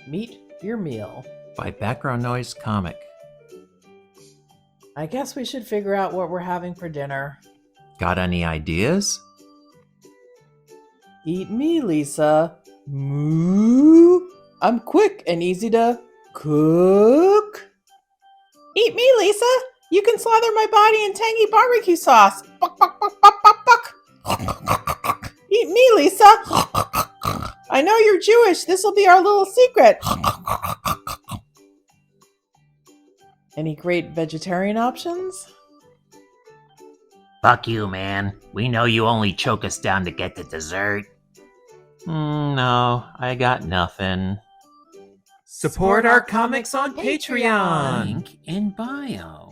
Meet your meal. by Background Noise Comic. I guess we should figure out what we're having for dinner. Got any ideas? Eat me, Lisa. Moo. I'm quick and easy to cook. Eat me, Lisa. You can slather my body in tangy barbecue sauce. Buck, buck, buck, buck, buck, buck. Eat me, Lisa. I know you're Jewish. This'll be our little secret. Any great vegetarian options? Fuck you, man. We know you only choke us down to get the dessert. No, I got nothing. Support our comics on Patreon! Link in bio.